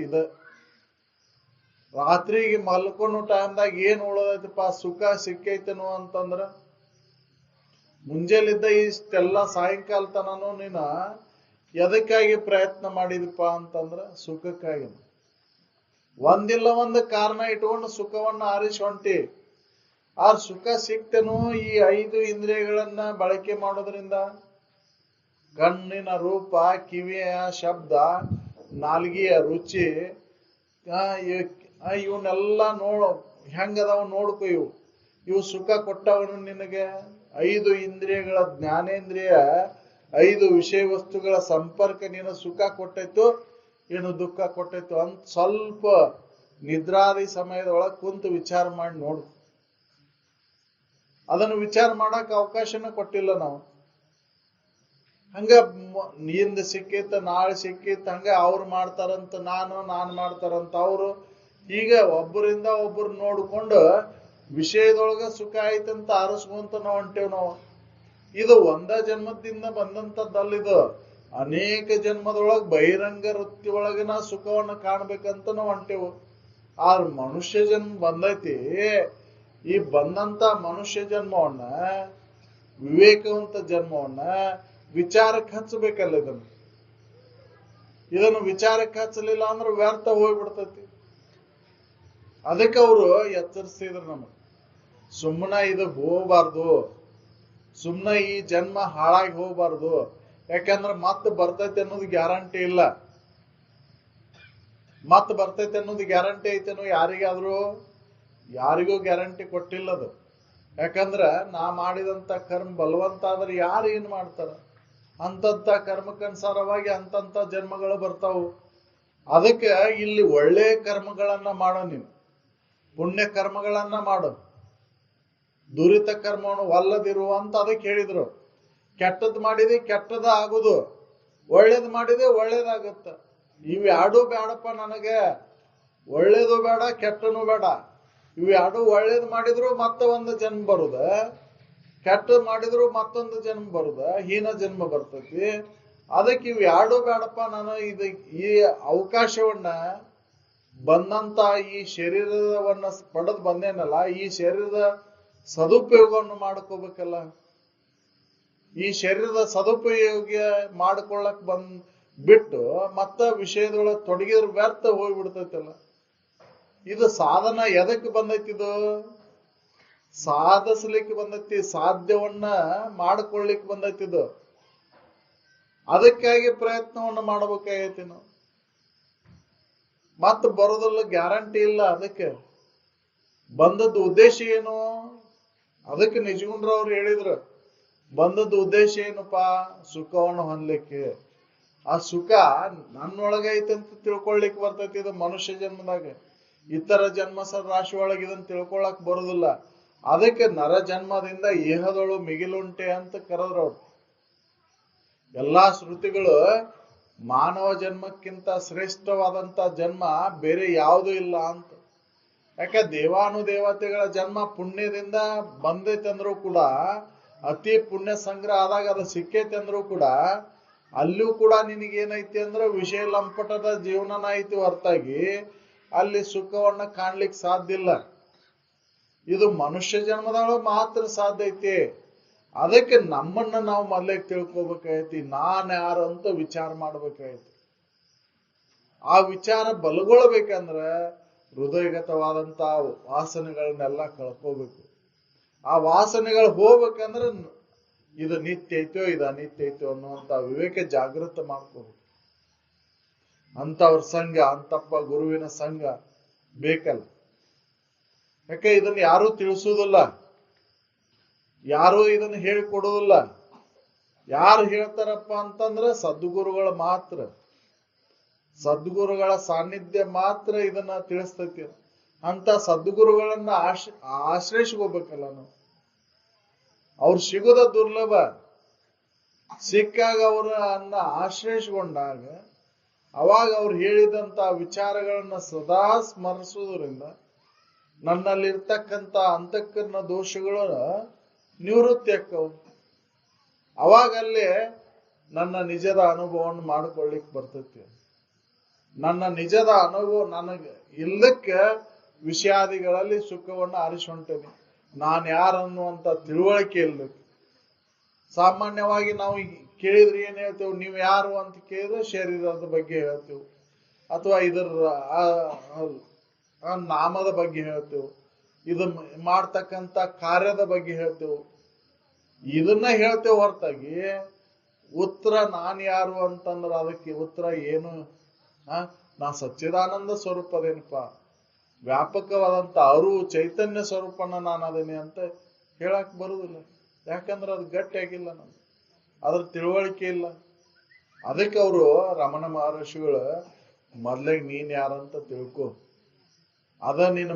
ರಾತ್ರಿಗೆ ಮಲ್ಕೊಂಡು ಟೈಮ್ದಾಗ ಏನ್ ಉಳದೈತಿಪ್ಪ, ಸುಖ ಸಿಕ್ಕೈತೇನೋ ಅಂತಂದ್ರ ಮುಂಜಾಲಿದ್ದ ಇಷ್ಟೆಲ್ಲ ಸಾಯಂಕಾಲ ತನನು ನೀನ ಎದಕ್ಕಾಗಿ ಪ್ರಯತ್ನ ಮಾಡಿದಪ್ಪ ಅಂತಂದ್ರ ಸುಖಕ್ಕಾಗಿ. ಒಂದಿಲ್ಲ ಒಂದು ಕಾರಣ ಇಟ್ಕೊಂಡು ಸುಖವನ್ನ ಆರಿಸಿ ಹೊಂಟಿ. ಆ ಸುಖ ಸಿಕ್ತೇನೋ ಈ 5 ಇಂದ್ರಿಯಗಳನ್ನ ಬಳಕೆ ಮಾಡೋದ್ರಿಂದ. ಕಣ್ಣಿನ ರೂಪ, ಕಿವಿಯ ಶಬ್ದ, ನಾಲ್ಗೆಯ ರುಚಿ, ಇವನ್ನೆಲ್ಲ ಹೆಂಗದಾವ ನೋಡ್ಕೊ. ಇವು ಸುಖ ಕೊಟ್ಟವನು ನಿನಗೆ. 5 ಇಂದ್ರಿಯಗಳ ಜ್ಞಾನೇಂದ್ರಿಯ, 5 ವಿಷಯ ವಸ್ತುಗಳ ಸಂಪರ್ಕ ನೀನು ಸುಖ ಕೊಟ್ಟೈತು ಏನು ದುಃಖ ಕೊಟ್ಟೈತು ಅಂತ ಸ್ವಲ್ಪ ನಿದ್ರಾದಿ ಸಮಯದೊಳಗೆ ಕುಂತು ವಿಚಾರ ಮಾಡಿ ನೋಡು. ಅದನ್ನು ವಿಚಾರ ಮಾಡಕ್ ಅವಕಾಶನ ಕೊಟ್ಟಿಲ್ಲ ನಾವು. ಹಂಗ ನಿಂದ ಸಿಕ್ಕಿತ್ತ, ನಾಳೆ ಸಿಕ್ಕಿತ್ತ, ಹಂಗ ಅವ್ರು ಮಾಡ್ತಾರಂತ ನಾನ್ ಮಾಡ್ತಾರಂತ ಅವ್ರು, ಈಗ ಒಬ್ಬರಿಂದ ಒಬ್ಬರು ನೋಡ್ಕೊಂಡು ವಿಷಯದೊಳಗ ಸುಖ ಆಯ್ತಂತ ಆರಿಸ್ಕೊಂತ ನಾವು ಹೊಂಟೇವ್ ನಾವು. ಇದು ಒಂದ ಜನ್ಮದಿಂದ ಬಂದಂತದ್ದಲ್ಲಿದು. ಅನೇಕ ಜನ್ಮದೊಳಗ ಬಹಿರಂಗ ವೃತ್ತಿ ಒಳಗಿನ ಸುಖವನ್ನ ಕಾಣ್ಬೇಕಂತ ನಾವು ಹೊಂಟೇವು. ಆ ಮನುಷ್ಯ ಜನ್ಮ ಬಂದೈತಿ. ಈ ಬಂದಂತ ಮನುಷ್ಯ ಜನ್ಮವನ್ನ, ವಿವೇಕವಂತ ಜನ್ಮವನ್ನ ವಿಚಾರಕ್ಕೆ ಹಚ್ಚಬೇಕಲ್ಲ. ಇದನ್ನು ವಿಚಾರಕ್ಕೆ ಹಚ್ಚಲಿಲ್ಲ ಅಂದ್ರೆ ವ್ಯರ್ಥ ಹೋಗ್ಬಿಡ್ತೈತಿ. ಅದಕ್ಕೆ ಅವರು ಎಚ್ಚರಿಸಿದ್ರು ನಮಗ್, ಸುಮ್ಮನೆ ಇದು ಹೋಗ್ಬಾರ್ದು, ಸುಮ್ಮನೆ ಈ ಜನ್ಮ ಹಾಳಾಗಿ ಹೋಗ್ಬಾರ್ದು. ಯಾಕಂದ್ರೆ ಮತ್ತೆ ಬರ್ತೈತೆ ಅನ್ನೋದು ಗ್ಯಾರಂಟಿ ಇಲ್ಲ. ಮತ್ತೆ ಬರ್ತೈತೆ ಅನ್ನೋದು ಗ್ಯಾರಂಟಿ ಐತೇನೋ ಯಾರಿಗೂ ಗ್ಯಾರಂಟಿ ಕೊಟ್ಟಿಲ್ಲದು. ಯಾಕಂದ್ರ ನಾ ಮಾಡಿದಂತ ಕರ್ಮ ಬಲವಂತ ಆದ್ರೆ ಯಾರು ಏನ್ ಮಾಡ್ತಾರ? ಅಂತಂತ ಕರ್ಮಕ್ಕನುಸಾರವಾಗಿ ಅಂತಂತ ಜನ್ಮಗಳು ಬರ್ತಾವು. ಅದಕ್ಕೆ ಇಲ್ಲಿ ಒಳ್ಳೆ ಕರ್ಮಗಳನ್ನ ಮಾಡೋ, ನೀವು ಪುಣ್ಯ ಕರ್ಮಗಳನ್ನ ಮಾಡು, ದುರಿತ ಕರ್ಮವನ್ನು ಒಲ್ಲದಿರುವ ಅಂತ ಅದಕ್ಕೆ ಹೇಳಿದ್ರು. ಕೆಟ್ಟದ್ ಮಾಡಿದೆ ಕೆಟ್ಟದ ಆಗುದು, ಒಳ್ಳೇದ್ ಮಾಡಿದೆ ಒಳ್ಳೇದಾಗತ್ತ. ಇವ್ ಯಾಡೂ ಬೇಡಪ್ಪ ನನಗೆ. ಒಳ್ಳೇದು ಬೇಡ, ಕೆಟ್ಟನು ಬೇಡ. ಇವ್ ಯಾಡು ಒಳ್ಳೇದ್ ಮಾಡಿದ್ರು ಮತ್ತೆ ಒಂದು ಜನ್ಮ ಬರುದ, ಕೆಟ್ಟ ಮಾಡಿದ್ರು ಮತ್ತೊಂದು ಜನ್ಮ ಬರುದ, ಹೀನ ಜನ್ಮ ಬರ್ತೈತಿ. ಅದಕ್ಕೆ ಇವ್ ಯಾಡೂ ಬೇಡಪ್ಪ. ನಾನು ಈ ಅವಕಾಶವನ್ನ ಬಂದಂತ ಈ ಶರೀರವನ್ನ ಪಡೆದು ಬಂದೇನಲ್ಲ, ಈ ಶರೀರದ ಸದುಪಯೋಗವನ್ನು ಮಾಡ್ಕೋಬೇಕಲ್ಲ. ಈ ಶರೀರದ ಸದುಪಯೋಗ ಮಾಡ್ಕೊಳ್ಳಕ್ ಬಿಟ್ಟು ಮತ್ತ ವಿಷಯದೊಳಗೆ ತೊಡಗಿದ್ರ ವ್ಯರ್ಥ ಹೋಗ್ಬಿಡ್ತೈತಲ್ಲ. ಇದು ಸಾಧನ ಎದಕ್ಕೆ ಬಂದೈತಿದು? ಸಾಧಿಸ್ಲಿಕ್ಕೆ ಬಂದೈತಿ, ಸಾಧ್ಯವನ್ನ ಮಾಡ್ಕೊಳ್ಳಿಕ್ ಬಂದೈತಿದು. ಅದಕ್ಕಾಗಿ ಪ್ರಯತ್ನವನ್ನ ಮಾಡ್ಬೇಕಾಗೈತಿ ನಾವು. ಮತ್ತ ಬರೋದಲ್ಲ ಗ್ಯಾರಂಟಿ ಇಲ್ಲ. ಅದಕ್ಕೆ ಬಂದದ್ದು ಉದ್ದೇಶ ಏನು? ಅದಕ್ಕೆ ನಿಜಗುಂಡ್ರವ್ರು ಹೇಳಿದ್ರು, ಬಂದದ್ದು ಉದ್ದೇಶ ಏನಪ್ಪಾ? ಸುಖವನ್ನು ಹೊಂದಲಿಕ್ಕೆ. ಆ ಸುಖ ನನ್ನೊಳಗೆ ಐತಂತ ತಿಳ್ಕೊಳ್ಲಿಕ್ಕೆ ಬರ್ತೈತಿ. ಇದು ಮನುಷ್ಯ ಜನ್ಮದಾಗ. ಇತರ ಜನ್ಮ ರಾಶಿ ಒಳಗೆ ಇದನ್ನ ತಿಳ್ಕೊಳಕ್ ಬರುದಿಲ್ಲ. ಅದಕ್ಕೆ ನರ ಜನ್ಮದಿಂದ ಏಹದಳು ಮಿಗಿಲುಂಟೆ ಅಂತ ಕರೆದ್ರವ್ರು. ಎಲ್ಲಾ ಶ್ರುತಿಗಳು ಮಾನವ ಜನ್ಮಕ್ಕಿಂತ ಶ್ರೇಷ್ಠವಾದಂತ ಜನ್ಮ ಬೇರೆ ಯಾವುದೂ ಇಲ್ಲ ಅಂತ. ಯಾಕೆ ದೇವಾನುದೇವತೆಗಳ ಜನ್ಮ ಪುಣ್ಯದಿಂದ ಬಂದೈತಂದ್ರೂ ಕೂಡ, ಅತಿ ಪುಣ್ಯ ಸಂಗ್ರಹ ಆದಾಗ ಅದು ಸಿಕ್ಕೈತೆ ಅಂದ್ರೂ ಕೂಡ, ಅಲ್ಲೂ ಕೂಡ ನಿನಗೇನೈತಿ ಅಂದ್ರೆ ವಿಷಯ ಲಂಪಟದ ಜೀವನನ ಐತಿ ಹೊರತಾಗಿ ಅಲ್ಲಿ ಸುಖವನ್ನ ಕಾಣ್ಲಿಕ್ಕೆ ಸಾಧ್ಯ ಇಲ್ಲ. ಇದು ಮನುಷ್ಯ ಜನ್ಮದೊಳಗೆ ಮಾತ್ರ ಸಾಧ್ಯ ಐತಿ. ಅದಕ್ಕೆ ನಮ್ಮನ್ನ ನಾವು ಮೊದಲಿಗೆ ತಿಳ್ಕೊಬೇಕಾಗೈತಿ. ನಾನ್ ಯಾರು ಅಂತ ವಿಚಾರ ಮಾಡ್ಬೇಕಾಗೈತಿ. ಆ ವಿಚಾರ ಬಲಗೊಳ್ಬೇಕಂದ್ರ ಹೃದಯಗತವಾದಂತ ವಾಸನೆಗಳನ್ನೆಲ್ಲ ಕಳ್ಕೋಬೇಕು. ಆ ವಾಸನೆಗಳು ಹೋಗ್ಬೇಕಂದ್ರೆ ಇದು ನಿತ್ಯ ಐತೋ ಇದು ಅನಿತ್ಯ ಐತೋ ಅನ್ನುವಂತ ವಿವೇಕ ಜಾಗೃತ ಮಾಡ್ಕೋಬೇಕು. ಅಂತವ್ರ ಸಂಘ, ಅಂತಪ್ಪ ಗುರುವಿನ ಸಂಘ ಬೇಕಲ್ಲ. ಯಾಕೆ ಇದನ್ನ ಯಾರು ತಿಳಿಸುವುದಿಲ್ಲ, ಯಾರು ಇದನ್ನ ಹೇಳಿಕೊಡುವುದಿಲ್ಲ. ಯಾರು ಹೇಳ್ತಾರಪ್ಪ ಅಂತಂದ್ರೆ ಸದ್ಗುರುಗಳು ಮಾತ್ರ. ಸದ್ಗುರುಗಳ ಸಾನ್ನಿಧ್ಯ ಮಾತ್ರ ಇದನ್ನ ತಿಳಿಸ್ತೈತಿ. ಅಂತ ಸದ್ಗುರುಗಳನ್ನ ಆಶ್ರಯಿಸ್ಕೋಬೇಕಲ್ಲ ನಾವು. ಅವ್ರು ಸಿಗೋದ ದುರ್ಲಭ. ಸಿಕ್ಕಾಗ ಅವರನ್ನ ಆಶ್ರಯಿಸಿಕೊಂಡಾಗ ಅವಾಗ ಅವ್ರು ಹೇಳಿದಂತ ವಿಚಾರಗಳನ್ನ ಸದಾ ಸ್ಮರಿಸುವುದರಿಂದ ನನ್ನಲ್ಲಿರ್ತಕ್ಕಂಥ ಅಂತಃಕರಣ ದೋಷಗಳು ನಿವೃತ್ತಿ ಆಕ್ಕವು. ಅವಾಗಲ್ಲೇ ನನ್ನ ನಿಜದ ಅನುಭವವನ್ನು ಮಾಡ್ಕೊಳ್ಳಿಕ್ ಬರ್ತೈತಿ. ನನ್ನ ನಿಜದ ಅನುಭವ ನನಗೆ ಇಲ್ಲಕ್ಕೆ ವಿಷಯಾದಿಗಳಲ್ಲಿ ಸುಖವನ್ನು ಆರಿಸ್ಕೊಂತೇನೆ. ನಾನು ಯಾರನ್ನುವಂತ ತಿಳುವಳಿಕೆ ಇಲ್ಲ. ಸಾಮಾನ್ಯವಾಗಿ ನಾವು ಕೇಳಿದ್ರೆ ಏನ್ ಹೇಳ್ತೇವೆ, ನೀವು ಯಾರು ಅಂತ ಕೇಳಿದ್ರೆ ಶರೀರದ ಬಗ್ಗೆ ಹೇಳ್ತೇವೆ, ಅಥವಾ ಇದರ ನಾಮದ ಬಗ್ಗೆ ಹೇಳ್ತೇವೆ, ಇದು ಮಾಡ್ತಕ್ಕಂಥ ಕಾರ್ಯದ ಬಗ್ಗೆ ಹೇಳ್ತೇವೆ. ಇದನ್ನ ಹೇಳ್ತೇವೆ ಹೊರತಾಗಿ ಉತ್ತರ ನಾನು ಯಾರು ಅಂತಂದ್ರೆ ಅದಕ್ಕೆ ಉತ್ತರ ಏನು? ನಾ ಸಚ್ಚಿದಾನಂದ ಸ್ವರೂಪದೇನಪ್ಪ, ವ್ಯಾಪಕವಾದಂತ ಅರಿವು ಚೈತನ್ಯ ಸ್ವರೂಪನ ನಾನು ಅದೇನೆ ಅಂತ ಹೇಳಕ್ ಬರುದಿಲ್ಲ. ಯಾಕಂದ್ರೆ ಅದು ಗಟ್ಟಿಯಾಗಿಲ್ಲ, ನಮ್ಗೆ ಅದ್ರ ತಿಳುವಳಿಕೆ ಇಲ್ಲ. ಅದಕ್ಕೆ ಅವರು ರಮಣ ಮಹರ್ಷಿಗಳು ಮೊದ್ಲಿಗೆ ನೀನ್ ಯಾರಂತ ತಿಳ್ಕೊ, ಅದ ನೀನು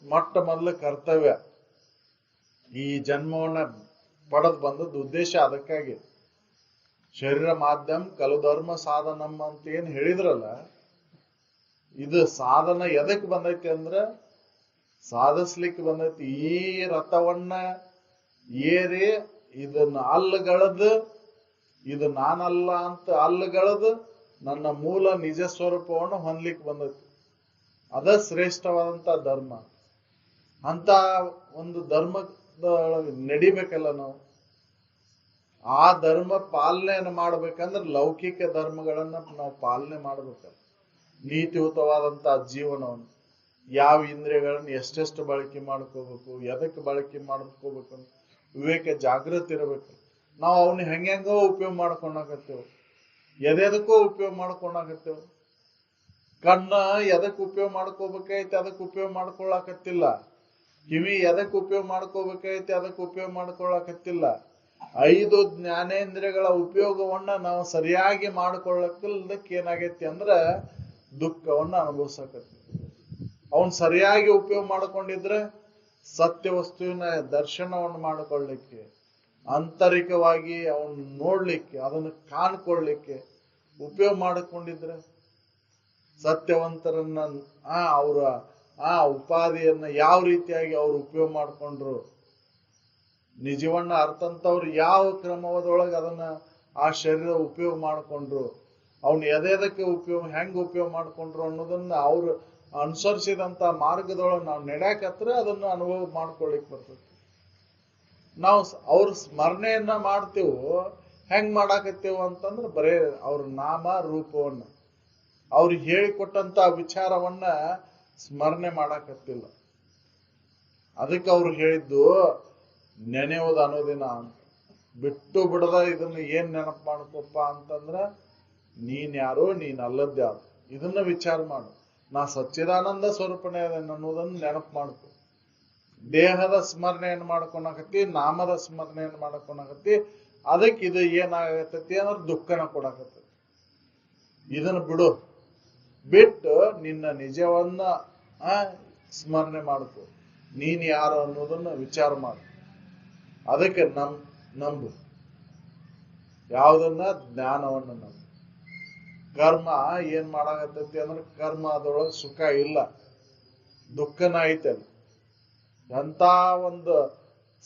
ಮೊಟ್ಟ ಮೊದಲ ಕರ್ತವ್ಯ. ಈ ಜನ್ಮವನ್ನ ಪಡೆದು ಬಂದದ್ದು ಉದ್ದೇಶ ಅದಕ್ಕಾಗಿ. ಶರೀರ ಮಾಧ್ಯಮ ಕಲು ಧರ್ಮ ಸಾಧನಂ ಅಂತ ಏನ್ ಹೇಳಿದ್ರಲ್ಲ, ಇದು ಸಾಧನ ಎದಕ್ ಬಂದೈತಿ ಅಂದ್ರ ಸಾಧಿಸ್ಲಿಕ್ಕೆ ಬಂದೈತಿ. ಈ ರಥವನ್ನ ಏರಿ ಇದನ್ನ ಅಲ್ಲಗಳದು, ಇದು ನಾನಲ್ಲ ಅಂತ ಅಲ್ಲಗಳದು ನನ್ನ ಮೂಲ ನಿಜ ಸ್ವರೂಪವನ್ನು ಹೊಂದ್ಲಿಕ್ಕೆ ಬಂದೈತಿ. ಅದ ಶ್ರೇಷ್ಠವಾದಂತ ಧರ್ಮ. ಅಂತ ಒಂದು ಧರ್ಮದೊಳಗೆ ನಡಿಬೇಕಲ್ಲ ನಾವು. ಆ ಧರ್ಮ ಪಾಲನೆಯನ್ನು ಮಾಡ್ಬೇಕಂದ್ರೆ ಲೌಕಿಕ ಧರ್ಮಗಳನ್ನ ನಾವು ಪಾಲನೆ ಮಾಡ್ಬೇಕಲ್ಲ. ನೀತಿಯುತವಾದಂತ ಜೀವನವನ್ನು, ಯಾವ ಇಂದ್ರಿಯಗಳನ್ನ ಎಷ್ಟೆಷ್ಟು ಬಳಕೆ ಮಾಡ್ಕೋಬೇಕು, ಎದಕ್ಕೆ ಬಳಕೆ ಮಾಡ್ಕೋಬೇಕು ಅಂತ ವಿವೇಕ ಜಾಗೃತಿ ಇರಬೇಕು. ನಾವು ಅವನ್ನ ಹೆಂಗೋ ಉಪಯೋಗ ಮಾಡ್ಕೊಂಡಾಗತ್ತೇವೆ, ಎದೆದಕ್ಕೋ ಉಪಯೋಗ ಮಾಡ್ಕೊಂಡಾಗತ್ತೇವೆ. ಕಣ್ಣ ಎದಕ್ ಉಪಯೋಗ ಮಾಡ್ಕೋಬೇಕೈತಿ ಅದಕ್ಕೆ ಉಪಯೋಗ ಮಾಡ್ಕೊಳಕತ್ತಿಲ್ಲ. ಕಿವಿ ಎದಕ್ ಉಪಯೋಗ ಮಾಡ್ಕೋಬೇಕೈತಿ ಅದಕ್ಕೆ ಉಪಯೋಗ ಮಾಡ್ಕೊಳಕತ್ತಿಲ್ಲ. 5 ಜ್ಞಾನೇಂದ್ರಿಯಗಳ ಉಪಯೋಗವನ್ನ ನಾವು ಸರಿಯಾಗಿ ಮಾಡ್ಕೊಳ್ಳಕ್ಕಿಲ್ಲದಕ್ಕೆ ಏನಾಗೈತಿ ಅಂದ್ರ ದುಃಖವನ್ನ ಅನುಭವಿಸಕತ್ತಿ. ಅವನ್ ಸರಿಯಾಗಿ ಉಪಯೋಗ ಮಾಡ್ಕೊಂಡಿದ್ರೆ ಸತ್ಯ ವಸ್ತುವಿನ ದರ್ಶನವನ್ನು ಮಾಡಿಕೊಳ್ಳಿಕ್ಕೆ, ಆಂತರಿಕವಾಗಿ ಅವನ್ ನೋಡ್ಲಿಕ್ಕೆ, ಅದನ್ನು ಕಾಣ್ಕೊಳ್ಳಿಕ್ಕೆ ಉಪಯೋಗ ಮಾಡಿಕೊಂಡಿದ್ರೆ, ಸತ್ಯವಂತರನ್ನ ಅವರ ಉಪಾಧಿಯನ್ನ ಯಾವ ರೀತಿಯಾಗಿ ಅವ್ರು ಉಪಯೋಗ ಮಾಡ್ಕೊಂಡ್ರು, ನಿಜವನ್ನ ಅರ್ಥಂತವ್ರು ಯಾವ ಕ್ರಮದೊಳಗೆ ಅದನ್ನ ಆ ಶರೀರ ಉಪಯೋಗ ಮಾಡ್ಕೊಂಡ್ರು, ಅವ್ನ ಎದೆದಕ್ಕೆ ಹೆಂಗ್ ಉಪಯೋಗ ಮಾಡ್ಕೊಂಡ್ರು ಅನ್ನೋದನ್ನ ಅವ್ರು ಅನುಸರಿಸಿದಂತ ಮಾರ್ಗದೊಳಗೆ ನಾವು ನಡೆಯಕತ್ರ ಅದನ್ನ ಅನುಭವ ಮಾಡ್ಕೊಳ್ಳಿಕ್ ಬರ್ತದೆ. ನಾವು ಅವ್ರ ಸ್ಮರಣೆಯನ್ನ ಮಾಡ್ತೇವು. ಹೆಂಗ್ ಮಾಡಾಕತ್ತೇವು ಅಂತಂದ್ರೆ ಬರೇ ಅವ್ರ ನಾಮ ರೂಪವನ್ನ, ಅವ್ರಿಗೆ ಹೇಳಿಕೊಟ್ಟಂತ ವಿಚಾರವನ್ನ ಸ್ಮರಣೆ ಮಾಡಾಕತ್ತಿಲ್ಲ. ಅದಕ್ಕೆ ಅವ್ರು ಹೇಳಿದ್ದು ನೆನೆಯೋದು ಅನ್ನೋದಿನ ಅಂತ. ಬಿಟ್ಟು ಬಿಡದ ಇದನ್ನ ಏನ್ ನೆನಪು ಮಾಡ್ಕೊಪ್ಪ ಅಂತಂದ್ರ ನೀನ್ ಯಾರು, ನೀನ್ ಅಲ್ಲದ್ ಯಾರು, ಇದನ್ನ ವಿಚಾರ ಮಾಡು. ನಾ ಸಚ್ಚಿದಾನಂದ ಸ್ವರೂಪನೇ ಅನ್ನೋದನ್ನ ನೆನಪು ಮಾಡ್ಕೊ. ದೇಹದ ಸ್ಮರಣೆಯನ್ನು ಮಾಡ್ಕೊಳಕತ್ತಿ, ನಾಮದ ಸ್ಮರಣೆಯನ್ನು ಮಾಡ್ಕೊಳಕತ್ತಿ, ಅದಕ್ಕೆ ಇದು ಏನಾಗತ್ತತಿ ಅಂದ್ರೆ ದುಃಖನ ಕೊಡಕತ್ತತಿ. ಇದನ್ನ ಬಿಡು. ಬಿಟ್ಟು ನಿನ್ನ ನಿಜವನ್ನ ಸ್ಮರಣೆ ಮಾಡ್ಕೊ. ನೀನ್ ಯಾರು ಅನ್ನೋದನ್ನ ವಿಚಾರ ಮಾಡು. ಅದಕ್ಕೆ ನಂಬು. ಯಾವುದನ್ನ? ಜ್ಞಾನವನ್ನ ನಂಬು. ಕರ್ಮ ಏನ್ ಮಾಡಾಕತ್ತೈತಿ ಅಂದ್ರೆ ಕರ್ಮ ಅದರೊಳಗೆ ಸುಖ ಇಲ್ಲ, ದುಃಖನ ಐತಲ್ಲ. ಎಂತ ಒಂದು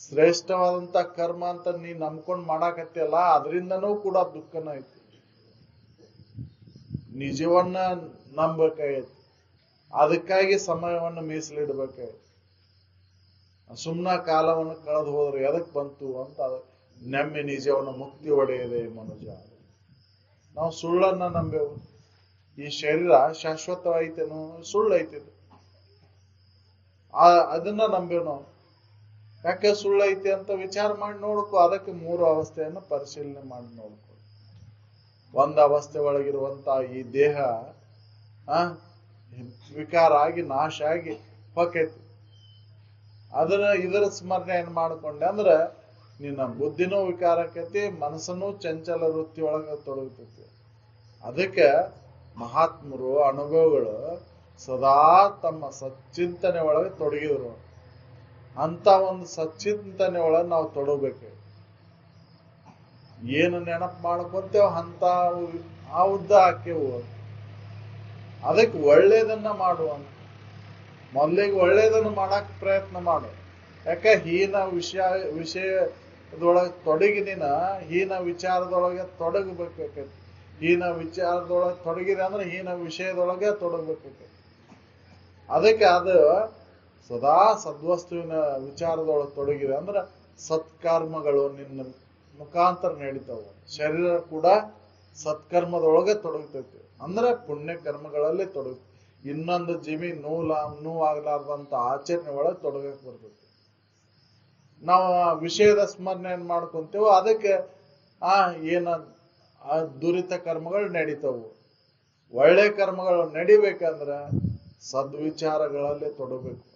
ಶ್ರೇಷ್ಠವಾದಂತ ಕರ್ಮ ಅಂತ ನೀ ನಂಬ್ಕೊಂಡ್ ಮಾಡಾಕತ್ತಿಯಲ್ಲ, ಅದರಿಂದನೂ ಕೂಡ ದುಃಖನ ಐತಿ. ನಿಜವನ್ನ ನಂಬಬೇಕಾಗೈತಿ. ಅದಕ್ಕಾಗಿ ಸಮಯವನ್ನು ಮೀಸಲಿಡ್ಬೇಕಾಗೈತಿ. ಸುಮ್ನ ಕಾಲವನ್ನು ಕಳೆದು ಹೋದ್ರೆ ಎದಕ್ ಬಂತು ಅಂತ ನೆಮ್ಮೆ ನಿಜವನ್ನು ಮುಕ್ತಿ ಒಡೆಯದೆ ಮನುಜ. ನಾವು ಸುಳ್ಳನ್ನ ನಂಬೇವು. ಈ ಶರೀರ ಶಾಶ್ವತವಾಯ್ತೇನೋ? ಸುಳ್ಳು ಐತಿದು. ಅದನ್ನ ನಂಬೇವು ನಾವು. ಯಾಕೆ ಸುಳ್ಳು ಐತಿ ಅಂತ ವಿಚಾರ ಮಾಡಿ ನೋಡ್ಕೊ. ಅದಕ್ಕೆ 3 ಅವಸ್ಥೆಯನ್ನು ಪರಿಶೀಲನೆ ಮಾಡಿ ನೋಡ್ಕೊ. ಒಂದು ಅವಸ್ಥೆ ಒಳಗಿರುವಂತ ಈ ದೇಹ ವಿಕಾರ ಆಗಿ ನಾಶ ಆಗಿ ಹೊಕ್ಕೈತಿ. ಇದರ ಸ್ಮರಣೆ ಏನ್ ಮಾಡ್ಕೊಂಡೆ ಅಂದ್ರೆ ನಿನ್ನ ಬುದ್ಧಿನೂ ವಿಕಾರಕ್ಕೈತಿ, ಮನಸ್ಸನ್ನು ಚಂಚಲ ವೃತ್ತಿ ಒಳಗ ತೊಡಗತೈತಿ. ಅದಕ್ಕೆ ಮಹಾತ್ಮರು ಅನುಭವಗಳು ಸದಾ ತಮ್ಮ ಸಚ್ಚಿಂತನೆ ಒಳಗೆ ತೊಡಗಿದ್ರು. ಅಂತ ಒಂದು ಸಚ್ಚಿಂತನೆ ಒಳಗೆ ನಾವು ತೊಡಗಬೇಕು. ಏನು ನೆನಪು ಮಾಡ್ಕೊಂತೇವ ಅಂತ ಆ ಉದ್ದ ಹಾಕೇವು. ಅದಕ್ಕೆ ಒಳ್ಳೇದನ್ನ ಮಾಡುವಂತ ಮೊದಲಿಗೆ ಒಳ್ಳೇದನ್ನ ಮಾಡಕ್ ಪ್ರಯತ್ನ ಮಾಡು. ಯಾಕೆ ಹೀನ ವಿಷಯದೊಳಗೆ ತೊಡಗಿ ನೀನ ಹೀನ ವಿಚಾರದೊಳಗೆ ತೊಡಗಬೇಕಾಕೈತಿ. ಹೀನ ವಿಚಾರದೊಳಗೆ ತೊಡಗಿದೆ ಅಂದ್ರೆ ಹೀನ ವಿಷಯದೊಳಗೆ ತೊಡಗಬೇಕಾಕೈತಿ. ಅದಕ್ಕೆ ಅದು ಸದಾ ಸದ್ವಸ್ತುವಿನ ವಿಚಾರದೊಳಗೆ ತೊಡಗಿದೆ ಅಂದ್ರೆ ಸತ್ಕರ್ಮಗಳು ನಿನ್ನ ಮುಖಾಂತರ ನಡೀತಾವ. ಶರೀರ ಕೂಡ ಸತ್ಕರ್ಮದೊಳಗೆ ತೊಡಗ್ತೈತಿ ಅಂದ್ರೆ ಪುಣ್ಯ ಕರ್ಮಗಳಲ್ಲಿ ತೊಡಗುತ್ತೆ. ಇನ್ನೊಂದು ಜೀವಿ ನೋವಾಗ್ಲಾರ್ದಂತ ಆಚರಣೆ ಒಳಗೆ ತೊಡಗಕ್ಕೆ ಬರ್ತೈತಿ. ನಾವು ವಿಷಯದ ಸ್ಮರಣೆಯನ್ನು ಮಾಡ್ಕೊಂತೇವೋ ಅದಕ್ಕೆ ಏನ ದುರಿತ ಕರ್ಮಗಳು ನಡೀತಾವು. ಒಳ್ಳೆ ಕರ್ಮಗಳು ನಡಿಬೇಕಂದ್ರ ಸದ್ವಿಚಾರಗಳಲ್ಲಿ ತೊಡಗಬೇಕು.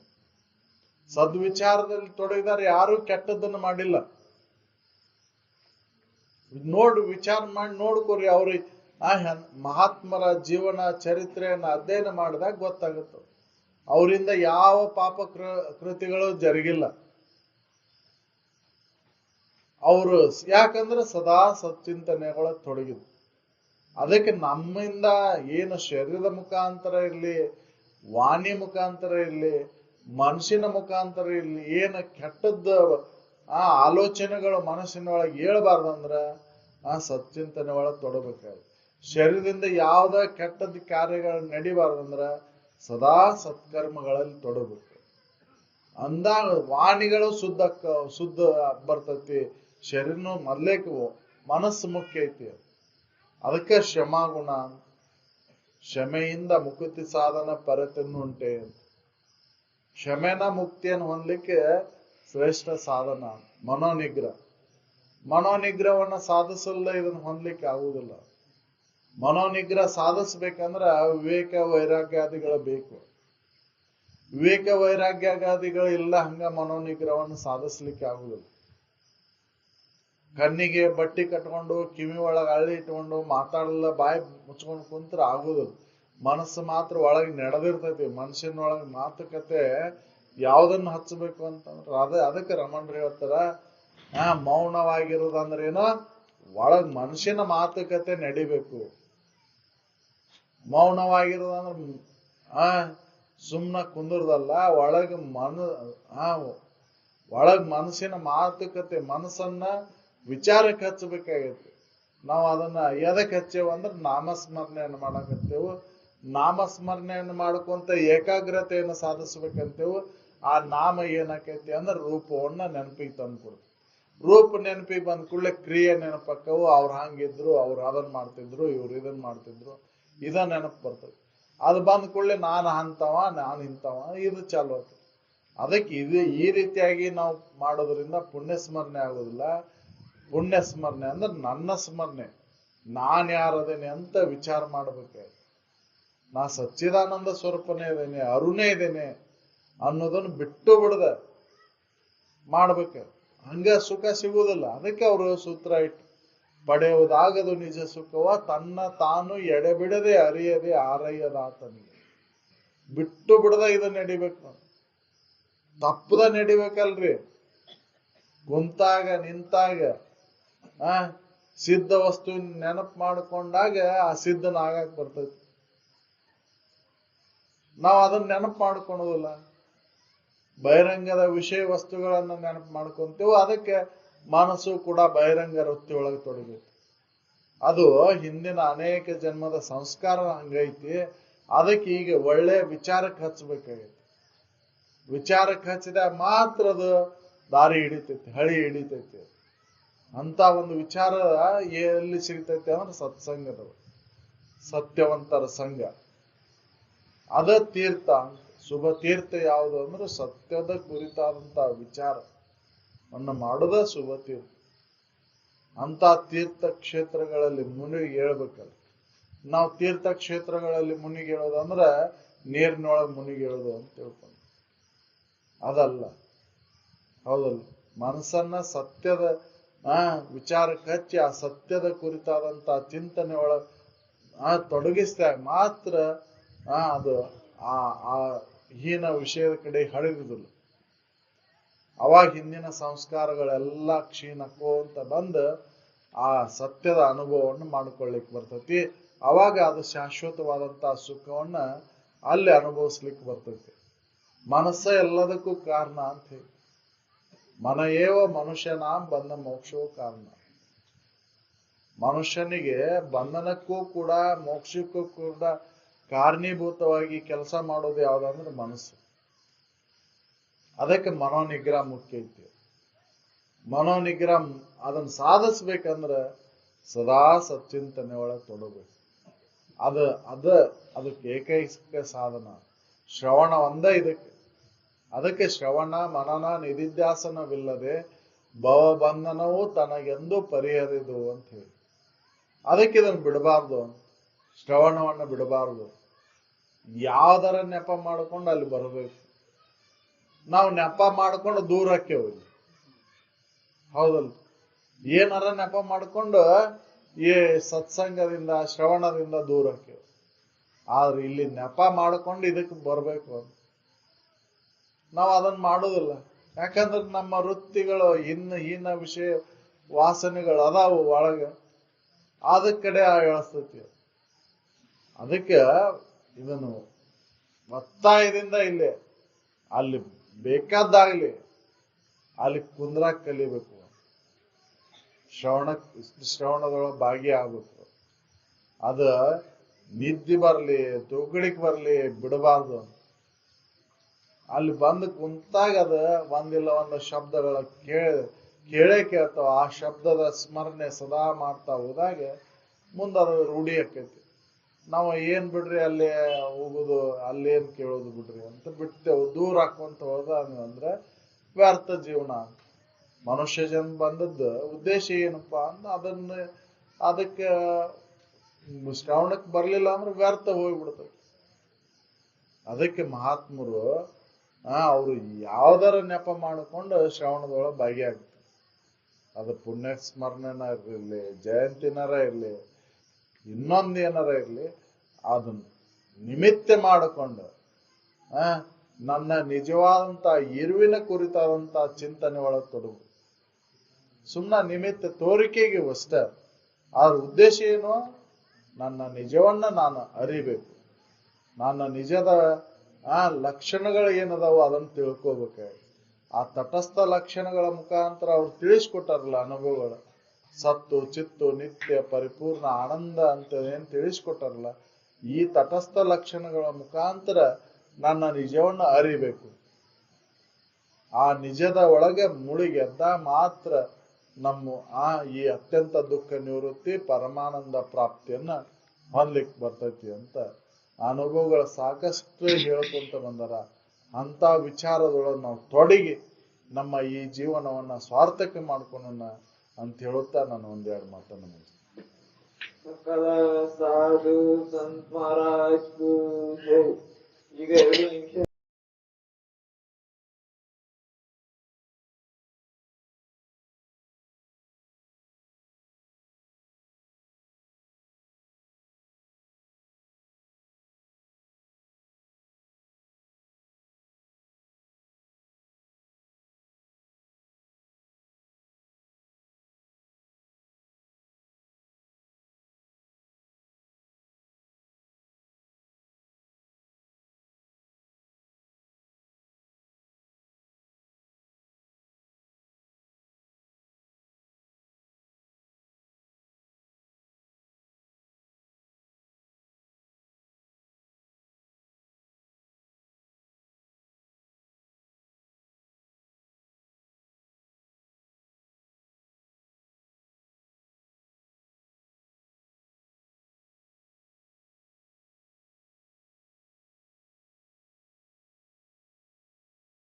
ಸದ್ವಿಚಾರದಲ್ಲಿ ತೊಡಗಿದರೆ ಯಾರು ಕೆಟ್ಟದ್ದನ್ನು ಮಾಡಿಲ್ಲ. ವಿಚಾರ ಮಾಡಿ ನೋಡ್ಕೊರಿ. ಅವ್ರಿಗೆ ಮಹಾತ್ಮರ ಜೀವನ ಚರಿತ್ರೆಯನ್ನ ಅಧ್ಯಯನ ಮಾಡಿದಾಗ ಗೊತ್ತಾಗುತ್ತೆ ಅವರಿಂದ ಯಾವ ಪಾಪ ಕೃತಿಗಳು ಜರುಗಿಲ್ಲ. ಅವರು ಯಾಕಂದ್ರೆ ಸದಾ ಸಚ್ಚಿಂತನೆಗಳ ತೊಡಗಿದ್ರು. ಅದಕ್ಕೆ ನಮ್ಮಿಂದ ಏನು ಶರೀರದ ಮುಖಾಂತರ ಇರ್ಲಿ, ವಾಣಿ ಮುಖಾಂತರ ಇರ್ಲಿ, ಮನಸ್ಸಿನ ಮುಖಾಂತರ ಇರ್ಲಿ, ಏನು ಕೆಟ್ಟದ್ದ ಆಲೋಚನೆಗಳು ಮನಸ್ಸಿನೊಳಗೆ ಹೇಳ್ಬಾರ್ದಂದ್ರ ಸಚ್ಚಿಂತನೆ ಒಳಗೆ ತೊಡಬೇಕಾಗುತ್ತೆ. ಶರೀರದಿಂದ ಯಾವ್ದ ಕೆಟ್ಟದ ಕಾರ್ಯಗಳು ನಡಿಬಾರ್ದಂದ್ರ ಸದಾ ಸತ್ಕರ್ಮಗಳಲ್ಲಿ ತೊಡಬೇಕು. ಅಂದಾಗ ವಾಣಿಗಳು ಶುದ್ಧ ಬರ್ತೈತಿ. ಶರೀರನು ಮೊದ್ಲೇಕ ಮನಸ್ಸು ಮುಖ್ಯ ಐತಿ. ಅದಕ್ಕೆ ಕ್ಷಮಾಗುಣ, ಕ್ಷಮೆಯಿಂದ ಮುಕ್ತಿ ಸಾಧನ ಪರತೆಯನ್ನು ಉಂಟೆ. ಕ್ಷಮೆನ ಮುಕ್ತಿಯನ್ನು ಹೊಂದಲಿಕ್ಕೆ ಶ್ರೇಷ್ಠ ಸಾಧನ ಮನೋನಿಗ್ರಹವನ್ನ ಸಾಧಿಸಲ್ಲ ಇದನ್ನು ಹೊಂದಲಿಕ್ಕೆ ಆಗುವುದಿಲ್ಲ. ಮನೋನಿಗ್ರಹ ಸಾಧಿಸ್ಬೇಕಂದ್ರ ವಿವೇಕ ವೈರಾಗ್ಯಾದಿಗಳು ಬೇಕು. ವಿವೇಕ ವೈರಾಗ್ಯಾದಿಗಳು ಇಲ್ಲ ಹಂಗ ಮನೋನಿಗ್ರಹವನ್ನು ಸಾಧಿಸ್ಲಿಕ್ಕೆ ಆಗುದಿಲ್ಲ. ಕಣ್ಣಿಗೆ ಬಟ್ಟಿ ಕಟ್ಕೊಂಡು ಕಿವಿ ಒಳಗೆ ಹಳ್ಳಿ ಇಟ್ಕೊಂಡು ಮಾತಾಡಲ್ಲ ಬಾಯಿ ಮುಚ್ಕೊಂಡು ಕುಂತ್ರ ಆಗುದಿಲ್ಲ. ಮನಸ್ಸು ಮಾತ್ರ ಒಳಗೆ ನಡೆದಿರ್ತೈತಿ. ಮನಸ್ಸಿನೊಳಗೆ ಮಾತುಕತೆ ಯಾವ್ದನ್ನ ಹಚ್ಚಬೇಕು ಅಂತಂದ್ರೆ ಅದಕ್ಕೆ ರಮಣರು ಹೇಳ್ತಾರ ಮೌನವಾಗಿರುವುದಂದ್ರೇನೋ ಒಳಗ್ ಮನುಷ್ಯನ ಮಾತುಕತೆ ನಡಿಬೇಕು. ಮೌನವಾಗಿರೋದಂದ್ರ ಸುಮ್ನ ಕುಂದ್ರದಲ್ಲ, ಒಳಗ್ ಮನಸ್ಸಿನ ಮಾತುಕತೆ, ಮನಸ್ಸನ್ನ ವಿಚಾರಕ್ಕೆ ಹಚ್ಚಬೇಕಾಗೈತಿ. ನಾವು ಅದನ್ನ ಎದಕ್ಕೆ ಹಚ್ಚೇವು ಅಂದ್ರೆ ನಾಮಸ್ಮರಣೆಯನ್ನು ಮಾಡಕತ್ತೇವು. ನಾಮಸ್ಮರಣೆಯನ್ನು ಮಾಡ್ಕೊಂತ ಏಕಾಗ್ರತೆಯನ್ನು ಸಾಧಿಸ್ಬೇಕಂತೇವು. ಆ ನಾಮ ಏನಾಕೈತಿ ಅಂದ್ರೆ ರೂಪವನ್ನ ನೆನಪಿಗೆ ತಂದ್ಕೊಡ್ತೀವಿ. ರೂಪ ನೆನಪಿಗೆ ಬಂದ ಕೂಡಲೇ ಕ್ರಿಯೆ ನೆನಪಕ್ಕವು. ಅವ್ರು ಹಂಗಿದ್ರು, ಅವ್ರು ಅದನ್ನ ಮಾಡ್ತಿದ್ರು, ಇವ್ರು ಇದನ್ನ ಮಾಡ್ತಿದ್ರು, ಇದ ನೆನಪು ಬರ್ತದೆ. ಅದು ಬಂದ ಕೂಡಲೇ ನಾನು ಅಂತವ, ನಾನು ಇಂಥವ, ಇದು ಚಾಲು ಆಗ್ತದೆ. ಅದಕ್ಕೆ ಈ ರೀತಿಯಾಗಿ ನಾವು ಮಾಡೋದ್ರಿಂದ ಪುಣ್ಯ ಸ್ಮರಣೆ ಆಗೋದಿಲ್ಲ. ಪುಣ್ಯ ಸ್ಮರಣೆ ಅಂದ್ರೆ ನನ್ನ ಸ್ಮರಣೆ, ನಾನ್ ಯಾರದೇನೆ ಅಂತ ವಿಚಾರ ಮಾಡ್ಬೇಕಾಯ್ತು. ನಾ ಸಚ್ಚಿದಾನಂದ ಸ್ವರೂಪನೇ ಇದ್ದೇನೆ, ಅರುಣೇ ಇದ್ದೇನೆ ಅನ್ನೋದನ್ನು ಬಿಟ್ಟು ಬಿಡದ ಮಾಡ್ಬೇಕ. ಹಂಗ ಸುಖ ಸಿಗುವುದಿಲ್ಲ. ಅದಕ್ಕೆ ಅವರು ಸೂತ್ರ ಇಟ್ಟು ಪಡೆಯುವುದಾಗದು ನಿಜ ಸುಖವ ತನ್ನ ತಾನು ಎಡೆಬಿಡದೆ ಅರಿಯದೆ ಆರಯ್ಯದಾತನಿಗೆ. ಬಿಟ್ಟು ಬಿಡದ ಇದನ್ನ ನಡಿಬೇಕು. ತಪ್ಪದ ನಡಿಬೇಕಲ್ರಿ. ಕುಂತಾಗ ನಿಂತಾಗ ಸಿದ್ಧ ವಸ್ತು ನೆನಪು ಮಾಡ್ಕೊಂಡಾಗ ಆ ಸಿದ್ಧನ ಆಗಾಕ್ ಬರ್ತೈತಿ. ನಾವು ಅದನ್ನ ನೆನಪು ಮಾಡ್ಕೊಳೋದಿಲ್ಲ. ಬಹಿರಂಗದ ವಿಷಯ ವಸ್ತುಗಳನ್ನ ನೆನಪು ಮಾಡ್ಕೊಂತೇವೆ. ಅದಕ್ಕೆ ಮನಸ್ಸು ಕೂಡ ಬಹಿರಂಗ ವೃತ್ತಿ ಒಳಗೆ ತೊಡಗೈತಿ. ಅದು ಹಿಂದಿನ ಅನೇಕ ಜನ್ಮದ ಸಂಸ್ಕಾರ ಹಂಗೈತಿ. ಅದಕ್ಕೆ ಈಗ ಒಳ್ಳೆ ವಿಚಾರಕ್ಕೆ ಹಚ್ಚಬೇಕಾಗೈತಿ. ವಿಚಾರಕ್ಕೆ ಹಚ್ಚಿದಾಗ ಮಾತ್ರ ಅದು ದಾರಿ ಹಿಡಿತೈತಿ, ಹಳಿ ಹಿಡಿತೈತಿ. ಅಂತ ಒಂದು ವಿಚಾರ ಎಲ್ಲಿ ಸಿಗ್ತೈತಿ ಅಂದ್ರೆ ಸತ್ಸಂಗದ, ಸತ್ಯವಂತರ ಸಂಘ. ಅದ ತೀರ್ಥ. ಶುಭ ತೀರ್ಥ ಯಾವುದು ಅಂದ್ರೆ ಸತ್ಯದ ಕುರಿತಾದಂತ ವಿಚಾರವನ್ನು ಮಾಡೋದ ಶುಭ ತೀರ್ಥ. ಅಂತ ತೀರ್ಥ ಕ್ಷೇತ್ರಗಳಲ್ಲಿ ಮುನಿಗೆ ಹೇಳ್ಬೇಕಲ್ಲ. ನಾವು ತೀರ್ಥ ಕ್ಷೇತ್ರಗಳಲ್ಲಿ ಮುನಿಗೆ ಹೇಳೋದು ಅಂದ್ರೆ ನೀರಿನೊಳಗೆ ಮುನಿಗೆ ಹೇಳೋದು ಅಂತ ತಿಳ್ಕೊಂಡು ಅದಲ್ಲ. ಹೌದಲ್ಲ? ಮನಸ್ಸನ್ನ ಸತ್ಯದ ವಿಚಾರಕ್ಕೆ ಹಚ್ಚಿ ಆ ಸತ್ಯದ ಕುರಿತಾದಂತ ಚಿಂತನೆ ಒಳಗೆ ತೊಡಗಿಸಿದಾಗ ಮಾತ್ರ ಅದು ಆ ಆ ಹೀನ ವಿಷಯದ ಕಡೆ ಹರಿಯುವುದಿಲ್ಲ. ಅವಾಗ ಹಿಂದಿನ ಸಂಸ್ಕಾರಗಳೆಲ್ಲ ಕ್ಷೀಣಕ್ಕೋಂತ ಬಂದು ಆ ಸತ್ಯದ ಅನುಭವವನ್ನು ಮಾಡ್ಕೊಳ್ಳಿಕ್ ಬರ್ತೈತಿ. ಅವಾಗ ಅದು ಶಾಶ್ವತವಾದಂತಹ ಸುಖವನ್ನ ಅಲ್ಲಿ ಅನುಭವಿಸ್ಲಿಕ್ಕೆ ಬರ್ತೈತಿ. ಮನಸ್ಸ ಎಲ್ಲದಕ್ಕೂ ಕಾರಣ ಅಂತ ಹೇಳಿ, ಮನ ಏವ ಮನುಷ್ಯನಾಂ ಬಂಧ ಮೋಕ್ಷವೂ ಕಾರಣ. ಮನುಷ್ಯನಿಗೆ ಬಂಧನಕ್ಕೂ ಕೂಡ ಮೋಕ್ಷಕ್ಕೂ ಕೂಡ ಕಾರಣೀಭೂತವಾಗಿ ಕೆಲಸ ಮಾಡೋದು ಯಾವ್ದಂದ್ರೆ ಮನಸ್ಸು. ಅದಕ್ಕೆ ಮನೋನಿಗ್ರಹ ಮುಖ್ಯ ಐತಿ. ಮನೋನಿಗ್ರಹ ಅದನ್ನ ಸಾಧಿಸ್ಬೇಕಂದ್ರೆ ಸದಾ ಸಚ್ಚಿಂತನೆ ಒಳಗೆ ತೊಡಬೇಕು. ಅದಕ್ಕೆ ಏಕೈಕ ಸಾಧನ ಶ್ರವಣ ಒಂದೇ ಇದಕ್ಕೆ. ಅದಕ್ಕೆ ಶ್ರವಣ ಮನನ ನಿಧಿಧ್ಯಾಸನವಿಲ್ಲದೆ ಭವಬಂಧನವು ತನಗೆಂದು ಪರಿಹರಿದು ಅಂತ ಹೇಳಿ. ಅದಕ್ಕೆ ಇದನ್ನು ಬಿಡಬಾರ್ದು, ಶ್ರವಣವನ್ನ ಬಿಡಬಾರ್ದು. ಯಾವ್ದರ ನೆಪ ಮಾಡ್ಕೊಂಡು ಅಲ್ಲಿ ಬರಬೇಕು. ನಾವು ನೆಪ ಮಾಡ್ಕೊಂಡು ದೂರ ಹಾಕ್ಯವು. ಹೌದಲ್ಲ, ಏನಾರ ನೆಪ ಮಾಡ್ಕೊಂಡು ಈ ಸತ್ಸಂಗದಿಂದ ಶ್ರವಣದಿಂದ ದೂರ ಹಾಕ್ಯವು. ಆದ್ರೆ ಇಲ್ಲಿ ನೆಪ ಮಾಡ್ಕೊಂಡು ಇದಕ್ಕೆ ಬರ್ಬೇಕು ಅಂತ ನಾವು ಅದನ್ನ ಮಾಡೋದಿಲ್ಲ. ಯಾಕಂದ್ರೆ ನಮ್ಮ ವೃತ್ತಿಗಳು ಹೀನ ವಿಷಯ ವಾಸನೆಗಳು ಅದಾವು ಒಳಗ, ಅದ ಕಡೆ ಎಳಿಸ್ತೈತಿ. ಅದಕ್ಕೆ ಇದನ್ನು ಒತ್ತಾಯದಿಂದ ಇಲ್ಲಿ ಅಲ್ಲಿ ಬೇಕಾದಾಗ್ಲಿ ಅಲ್ಲಿ ಕುಂದ್ರಾಕ್ ಕಲಿಬೇಕು. ಶ್ರವಣದೊಳಗೆ ಭಾಗಿಯಾಗಬೇಕು. ಅದ ನಿದ್ದೆ ಬರ್ಲಿ ತೂಕಡಿಕ್ ಬರ್ಲಿ ಬಿಡಬಾರ್ದು. ಅಲ್ಲಿ ಬಂದು ಕುಂತಾಗ ಅದ ಒಂದಿಲ್ಲ ಒಂದು ಶಬ್ದಗಳ ಕೇಳೇ ಕೇಳ್ತಾವ. ಆ ಶಬ್ದದ ಸ್ಮರಣೆ ಸದಾ ಮಾಡ್ತಾ ಹೋದಾಗ ಮುಂದೆ ಅದು ರೂಢಿ ಆಕೈತಿ. ನಾವು ಏನ್ ಬಿಡ್ರಿ ಅಲ್ಲೇ ಹೋಗುದು, ಅಲ್ಲೇನ್ ಕೇಳೋದು ಬಿಡ್ರಿ ಅಂತ ಬಿಡ್ತೇವೆ. ದೂರ ಹಾಕೊಂತ ಹೋದ ಅಂದ್ರೆ ವ್ಯರ್ಥ ಜೀವನ. ಮನುಷ್ಯ ಜನ್ಮ ಬಂದದ್ದು ಉದ್ದೇಶ ಏನಪ್ಪಾ ಅಂದ್ರೆ ಅದಕ್ಕೆ ಶ್ರವಣಕ್ಕೆ ಬರ್ಲಿಲ್ಲ ಅಂದ್ರೆ ವ್ಯರ್ಥ ಹೋಗ್ಬಿಡ್ತದೆ. ಅದಕ್ಕೆ ಮಹಾತ್ಮರು ಅವರು ಯಾವ್ದಾರ ನೆಪ ಮಾಡಿಕೊಂಡು ಶ್ರವಣದೊಳಗೆ ಭಾಗಿಯಾಗ್ತಾರೆ. ಅದು ಪುಣ್ಯ ಸ್ಮರಣೆನ ಇರ್ಲಿ, ಜಯಂತಿನಾರ ಇರ್ಲಿ, ಇನ್ನೊಂದು ಏನಾರ ಇರ್ಲಿ, ಅದನ್ನ ನಿಮಿತ್ತ ಮಾಡಿಕೊಂಡು ನನ್ನ ನಿಜವಾದಂತ ಇರುವಿನ ಕುರಿತಾದಂತ ಚಿಂತನೆ ಒಳಗೆ ತೊಡಗು. ಸುಮ್ಮನೆ ನಿಮಿತ್ತ ತೋರಿಕೆಗೆ ಅಷ್ಟೇ. ಆದ್ರ ಉದ್ದೇಶ ಏನು? ನನ್ನ ನಿಜವನ್ನ ನಾನು ಅರಿಬೇಕು. ನನ್ನ ನಿಜದ ಲಕ್ಷಣಗಳು ಏನದಾವ ಅದನ್ನು ತಿಳ್ಕೋಬೇಕು. ಆ ತಟಸ್ಥ ಲಕ್ಷಣಗಳ ಮುಖಾಂತರ ಅವ್ರು ತಿಳಿಸ್ಕೊಟ್ಟಾರಲ್ಲ ಅನುಭವಗಳು, ಸತ್ತು ಚಿತ್ತು ನಿತ್ಯ ಪರಿಪೂರ್ಣ ಆನಂದ ಅಂತ ಏನ್ ತಿಳಿಸ್ಕೊಟ್ಟಾರಲ್ಲ, ಈ ತಟಸ್ಥ ಲಕ್ಷಣಗಳ ಮುಖಾಂತರ ನನ್ನ ನಿಜವನ್ನ ಅರಿಬೇಕು. ಆ ನಿಜದ ಒಳಗೆ ಮುಳುಗೆದ್ದ ಮಾತ್ರ ನಮ್ಮ ಈ ಅತ್ಯಂತ ದುಃಖ ನಿವೃತ್ತಿ ಪರಮಾನಂದ ಪ್ರಾಪ್ತಿಯನ್ನ ಹೊಂದಲಿಕ್ಕೆ ಬರ್ತೈತಿ ಅಂತ ಅನುಭವಗಳ ಸಾಕಷ್ಟು ಹೇಳ್ಕೊಂತ ಬಂದಾರ. ಅಂತ ವಿಚಾರದೊಳಗೆ ನಾವು ತೊಡಗಿ ನಮ್ಮ ಈ ಜೀವನವನ್ನ ಸಾರ್ಥಕ ಮಾಡ್ಕೊಳ್ಳೋಣ ಅಂತ ಹೇಳುತ್ತಾ ನಾನು ಒಂದೆರಡು ಮಾತನ್ನು ಮುಗಿಸ್ತೇನೆ. ಸಾಧು ಸಂತ್ ಮಹಾರಾಜ್ ಈಗ